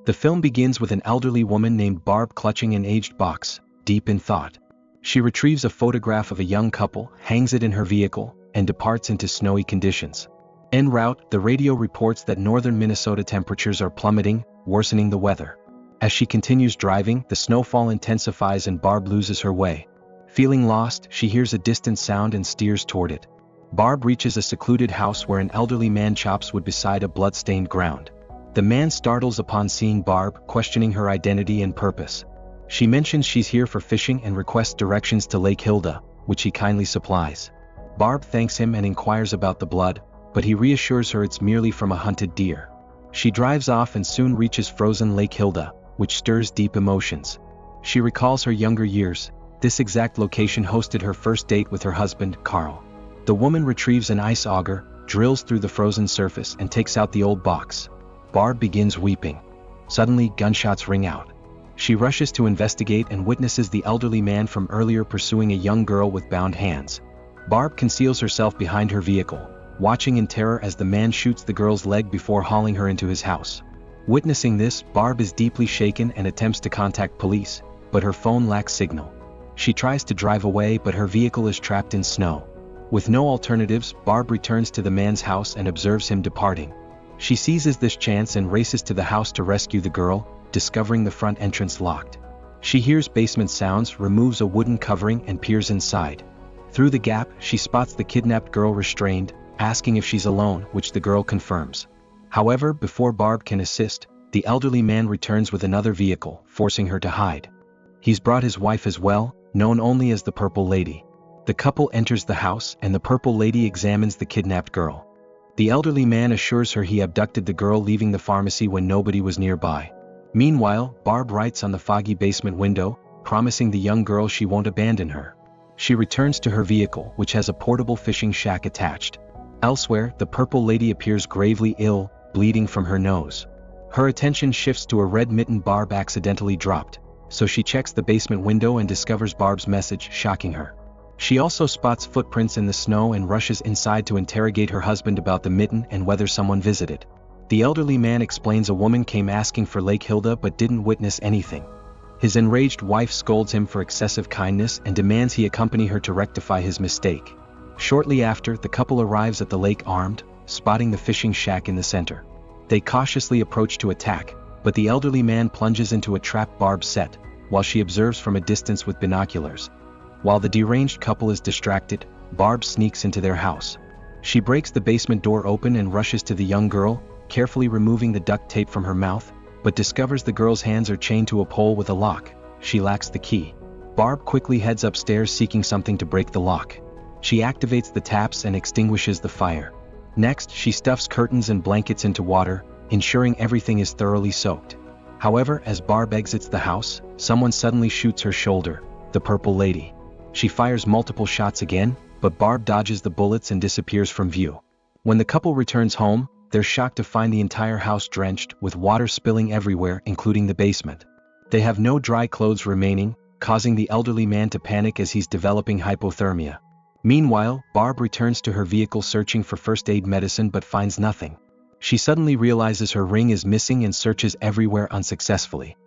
The film begins with an elderly woman named Barb clutching an aged box, deep in thought. She retrieves a photograph of a young couple, hangs it in her vehicle, and departs into snowy conditions. En route, the radio reports that northern Minnesota temperatures are plummeting, worsening the weather. As she continues driving, the snowfall intensifies and Barb loses her way. Feeling lost, she hears a distant sound and steers toward it. Barb reaches a secluded house where an elderly man chops wood beside a blood-stained ground. The man startles upon seeing Barb, questioning her identity and purpose. She mentions she's here for fishing and requests directions to Lake Hilda, which he kindly supplies. Barb thanks him and inquires about the blood, but he reassures her it's merely from a hunted deer. She drives off and soon reaches frozen Lake Hilda, which stirs deep emotions. She recalls her younger years. This exact location hosted her first date with her husband, Carl. The woman retrieves an ice auger, drills through the frozen surface and takes out the old box. Barb begins weeping. Suddenly, gunshots ring out. She rushes to investigate and witnesses the elderly man from earlier pursuing a young girl with bound hands. Barb conceals herself behind her vehicle, watching in terror as the man shoots the girl's leg before hauling her into his house. Witnessing this, Barb is deeply shaken and attempts to contact police, but her phone lacks signal. She tries to drive away, but her vehicle is trapped in snow. With no alternatives, Barb returns to the man's house and observes him departing. She seizes this chance and races to the house to rescue the girl, discovering the front entrance locked. She hears basement sounds, removes a wooden covering and peers inside. Through the gap, she spots the kidnapped girl restrained, asking if she's alone, which the girl confirms. However, before Barb can assist, the elderly man returns with another vehicle, forcing her to hide. He's brought his wife as well, known only as the Purple Lady. The couple enters the house and the Purple Lady examines the kidnapped girl. The elderly man assures her he abducted the girl, leaving the pharmacy when nobody was nearby. Meanwhile, Barb writes on the foggy basement window, promising the young girl she won't abandon her. She returns to her vehicle, which has a portable fishing shack attached. Elsewhere, the Purple Lady appears gravely ill, bleeding from her nose. Her attention shifts to a red mitten Barb accidentally dropped, so she checks the basement window and discovers Barb's message, shocking her. She also spots footprints in the snow and rushes inside to interrogate her husband about the mitten and whether someone visited. The elderly man explains a woman came asking for Lake Hilda but didn't witness anything. His enraged wife scolds him for excessive kindness and demands he accompany her to rectify his mistake. Shortly after, the couple arrives at the lake armed, spotting the fishing shack in the center. They cautiously approach to attack, but the elderly man plunges into a trap Barb set, while she observes from a distance with binoculars. While the deranged couple is distracted, Barb sneaks into their house. She breaks the basement door open and rushes to the young girl, carefully removing the duct tape from her mouth, but discovers the girl's hands are chained to a pole with a lock. She lacks the key. Barb quickly heads upstairs seeking something to break the lock. She activates the taps and extinguishes the fire. Next, she stuffs curtains and blankets into water, ensuring everything is thoroughly soaked. However, as Barb exits the house, someone suddenly shoots her shoulder, the Purple Lady. She fires multiple shots again, but Barb dodges the bullets and disappears from view. When the couple returns home, they're shocked to find the entire house drenched, with water spilling everywhere, including the basement. They have no dry clothes remaining, causing the elderly man to panic as he's developing hypothermia. Meanwhile, Barb returns to her vehicle searching for first aid medicine but finds nothing. She suddenly realizes her ring is missing and searches everywhere unsuccessfully.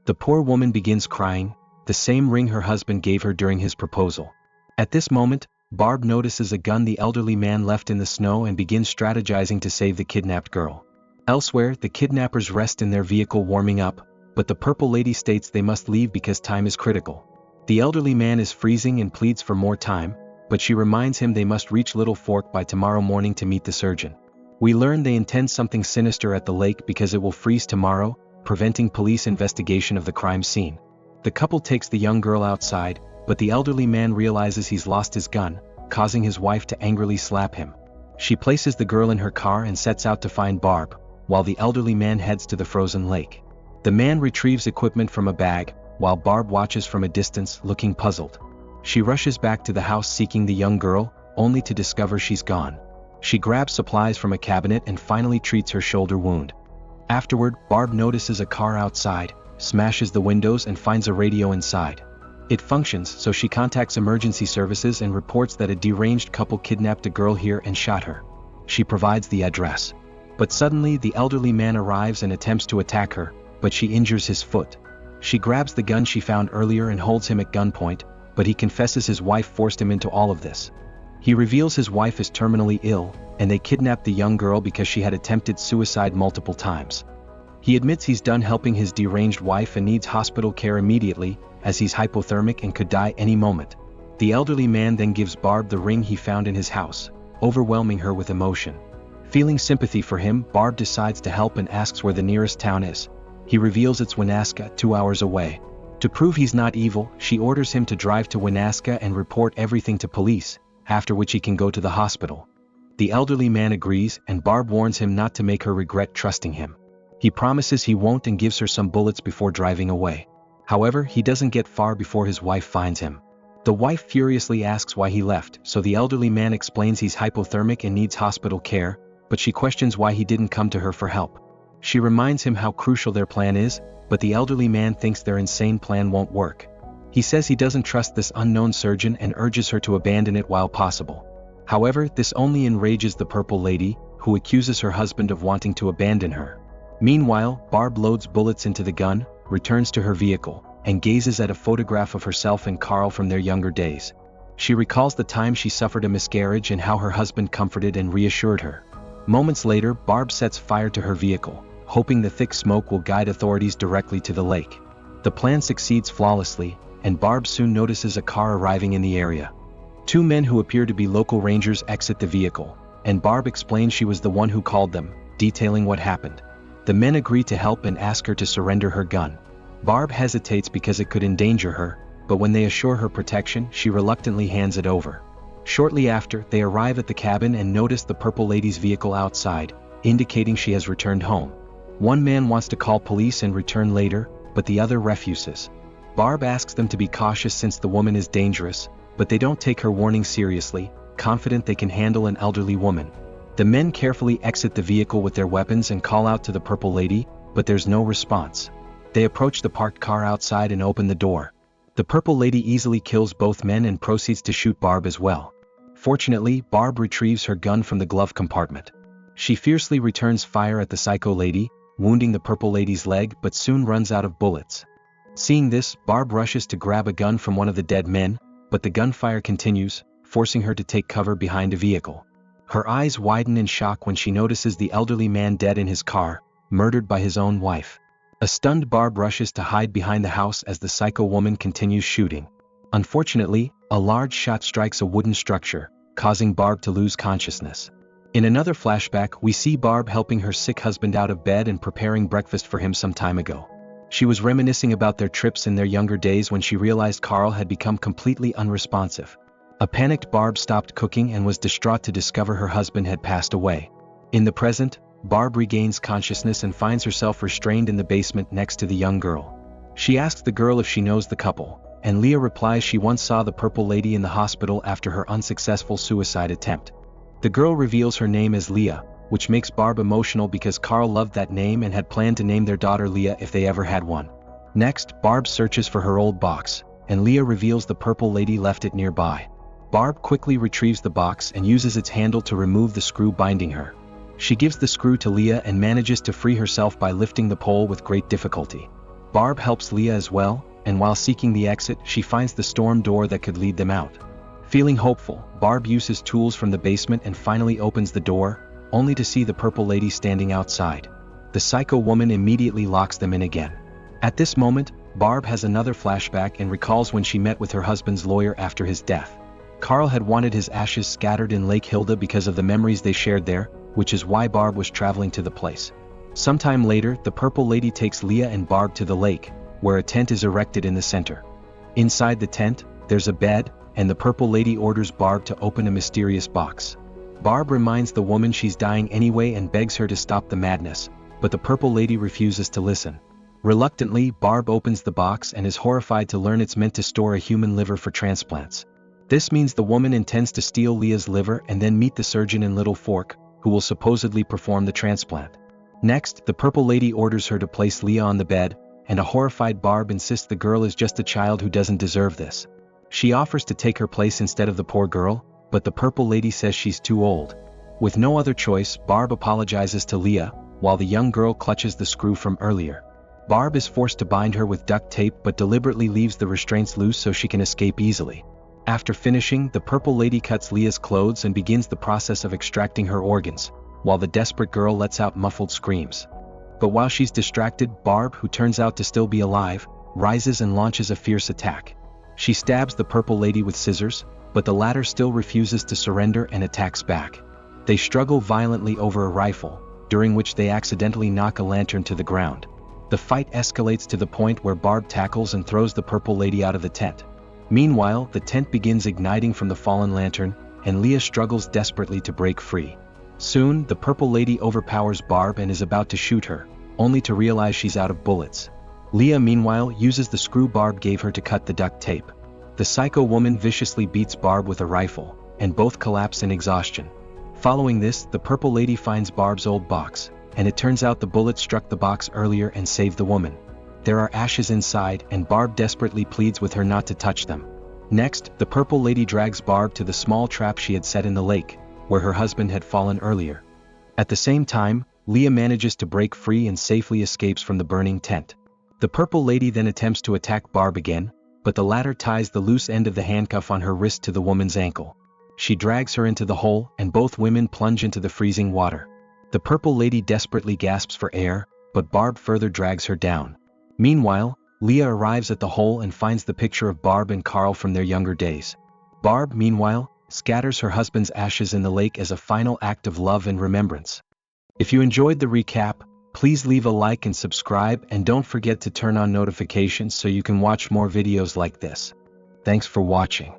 The poor woman begins crying, the same ring her husband gave her during his proposal. At this moment, Barb notices a gun the elderly man left in the snow and begins strategizing to save the kidnapped girl. Elsewhere, the kidnappers rest in their vehicle warming up, but the Purple Lady states they must leave because time is critical. The elderly man is freezing and pleads for more time, but she reminds him they must reach Little Fork by tomorrow morning to meet the surgeon. We learn they intend something sinister at the lake because it will freeze tomorrow, preventing police investigation of the crime scene. The couple takes the young girl outside, but the elderly man realizes he's lost his gun, causing his wife to angrily slap him. She places the girl in her car and sets out to find Barb, while the elderly man heads to the frozen lake. The man retrieves equipment from a bag, while Barb watches from a distance, looking puzzled. She rushes back to the house seeking the young girl, only to discover she's gone. She grabs supplies from a cabinet and finally treats her shoulder wound. Afterward, Barb notices a car outside, smashes the windows and finds a radio inside. It functions, so she contacts emergency services and reports that a deranged couple kidnapped a girl here and shot her. She provides the address. But suddenly the elderly man arrives and attempts to attack her, but she injures his foot. She grabs the gun she found earlier and holds him at gunpoint, but he confesses his wife forced him into all of this. He reveals his wife is terminally ill, and they kidnapped the young girl because she had attempted suicide multiple times. He admits he's done helping his deranged wife and needs hospital care immediately, as he's hypothermic and could die any moment. The elderly man then gives Barb the ring he found in his house, overwhelming her with emotion. Feeling sympathy for him, Barb decides to help and asks where the nearest town is. He reveals it's Winaska, 2 hours away. To prove he's not evil, she orders him to drive to Winaska and report everything to police, after which he can go to the hospital. The elderly man agrees, and Barb warns him not to make her regret trusting him. He promises he won't and gives her some bullets before driving away. However, he doesn't get far before his wife finds him. The wife furiously asks why he left, so the elderly man explains he's hypothermic and needs hospital care, but she questions why he didn't come to her for help. She reminds him how crucial their plan is, but the elderly man thinks their insane plan won't work. He says he doesn't trust this unknown surgeon and urges her to abandon it while possible. However, this only enrages the Purple Lady, who accuses her husband of wanting to abandon her. Meanwhile, Barb loads bullets into the gun, returns to her vehicle, and gazes at a photograph of herself and Carl from their younger days. She recalls the time she suffered a miscarriage and how her husband comforted and reassured her. Moments later, Barb sets fire to her vehicle, hoping the thick smoke will guide authorities directly to the lake. The plan succeeds flawlessly, and Barb soon notices a car arriving in the area. 2 men who appear to be local rangers exit the vehicle, and Barb explains she was the one who called them, detailing what happened. The men agree to help and ask her to surrender her gun. Barb hesitates because it could endanger her, but when they assure her protection, she reluctantly hands it over. Shortly after, they arrive at the cabin and notice the Purple Lady's vehicle outside, indicating she has returned home. One man wants to call police and return later, but the other refuses. Barb asks them to be cautious since the woman is dangerous, but they don't take her warning seriously, confident they can handle an elderly woman. The men carefully exit the vehicle with their weapons and call out to the Purple Lady, but there's no response. They approach the parked car outside and open the door. The Purple Lady easily kills both men and proceeds to shoot Barb as well. Fortunately, Barb retrieves her gun from the glove compartment. She fiercely returns fire at the Psycho Lady, wounding the Purple Lady's leg but soon runs out of bullets. Seeing this, Barb rushes to grab a gun from one of the dead men, but the gunfire continues, forcing her to take cover behind a vehicle. Her eyes widen in shock when she notices the elderly man dead in his car, murdered by his own wife. A stunned Barb rushes to hide behind the house as the Psycho woman continues shooting. Unfortunately, a large shot strikes a wooden structure, causing Barb to lose consciousness. In another flashback, we see Barb helping her sick husband out of bed and preparing breakfast for him some time ago. She was reminiscing about their trips in their younger days when she realized Carl had become completely unresponsive. A panicked Barb stopped cooking and was distraught to discover her husband had passed away. In the present, Barb regains consciousness and finds herself restrained in the basement next to the young girl. She asks the girl if she knows the couple, and Leah replies she once saw the Purple Lady in the hospital after her unsuccessful suicide attempt. The girl reveals her name as Leah, which makes Barb emotional because Carl loved that name and had planned to name their daughter Leah if they ever had one. Next, Barb searches for her old box, and Leah reveals the Purple Lady left it nearby. Barb quickly retrieves the box and uses its handle to remove the screw binding her. She gives the screw to Leah and manages to free herself by lifting the pole with great difficulty. Barb helps Leah as well, and while seeking the exit, she finds the storm door that could lead them out. Feeling hopeful, Barb uses tools from the basement and finally opens the door, only to see the Purple Lady standing outside. The Psycho woman immediately locks them in again. At this moment, Barb has another flashback and recalls when she met with her husband's lawyer after his death. Carl had wanted his ashes scattered in Lake Hilda because of the memories they shared there, which is why Barb was traveling to the place. Sometime later, the Purple Lady takes Leah and Barb to the lake, where a tent is erected in the center. Inside the tent, there's a bed, and the Purple Lady orders Barb to open a mysterious box. Barb reminds the woman she's dying anyway and begs her to stop the madness, but the Purple Lady refuses to listen. Reluctantly, Barb opens the box and is horrified to learn it's meant to store a human liver for transplants. This means the woman intends to steal Leah's liver and then meet the surgeon in Little Fork, who will supposedly perform the transplant. Next, the Purple Lady orders her to place Leah on the bed, and a horrified Barb insists the girl is just a child who doesn't deserve this. She offers to take her place instead of the poor girl, but the Purple Lady says she's too old. With no other choice, Barb apologizes to Leah, while the young girl clutches the screw from earlier. Barb is forced to bind her with duct tape but deliberately leaves the restraints loose so she can escape easily. After finishing, the Purple Lady cuts Leah's clothes and begins the process of extracting her organs, while the desperate girl lets out muffled screams. But while she's distracted, Barb, who turns out to still be alive, rises and launches a fierce attack. She stabs the Purple Lady with scissors, but the latter still refuses to surrender and attacks back. They struggle violently over a rifle, during which they accidentally knock a lantern to the ground. The fight escalates to the point where Barb tackles and throws the Purple Lady out of the tent. Meanwhile, the tent begins igniting from the fallen lantern, and Leah struggles desperately to break free. Soon, the Purple Lady overpowers Barb and is about to shoot her, only to realize she's out of bullets. Leah, meanwhile, uses the screw Barb gave her to cut the duct tape. The psycho woman viciously beats Barb with a rifle, and both collapse in exhaustion. Following this, the Purple Lady finds Barb's old box, and it turns out the bullet struck the box earlier and saved the woman. There are ashes inside, and Barb desperately pleads with her not to touch them. Next, the Purple Lady drags Barb to the small trap she had set in the lake, where her husband had fallen earlier. At the same time, Leah manages to break free and safely escapes from the burning tent. The Purple Lady then attempts to attack Barb again, but the latter ties the loose end of the handcuff on her wrist to the woman's ankle. She drags her into the hole, and both women plunge into the freezing water. The Purple Lady desperately gasps for air, but Barb further drags her down. Meanwhile, Leah arrives at the hole and finds the picture of Barb and Carl from their younger days. Barb, meanwhile, scatters her husband's ashes in the lake as a final act of love and remembrance. If you enjoyed the recap, please leave a like and subscribe, and don't forget to turn on notifications so you can watch more videos like this. Thanks for watching.